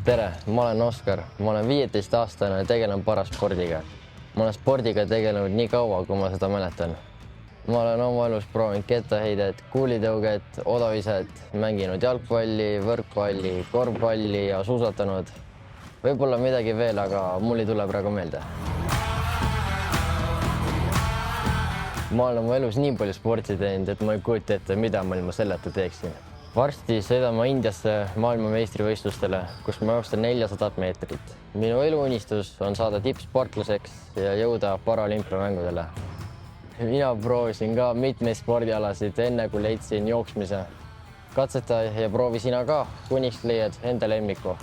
Tere, ma olen Oskar, ma olen 15-aastane ja tegelen paraspordiga. Ma olen spordiga tegelenud nii kaua, kui ma seda mäletan. Ma olen oma elus proovinud kettaheidet, kuulitõuget, odaviset, mänginud jalgpalli, võrkpalli, korvpalli ja suusatanud. Võib-olla midagi veel, aga mul ei tule praegu meelde. Ma olen oma elus nii palju sporti teinud, et ma ei kujuta ette, mida ma ilma selleta teeksin. Varsti sõidan ma Indiasse maailmameistrivõistlustele, kus ma jooksen 400 meetrit. Minu eluunistus on saada tippsportlaseks ja jõuda paralümpiamängudele. Mina proovisin ka mitmeid spordialasid enne, kui leidsin jooksmise. Katseta ja proovi sina ka, kuniks leiad enda lemmiku.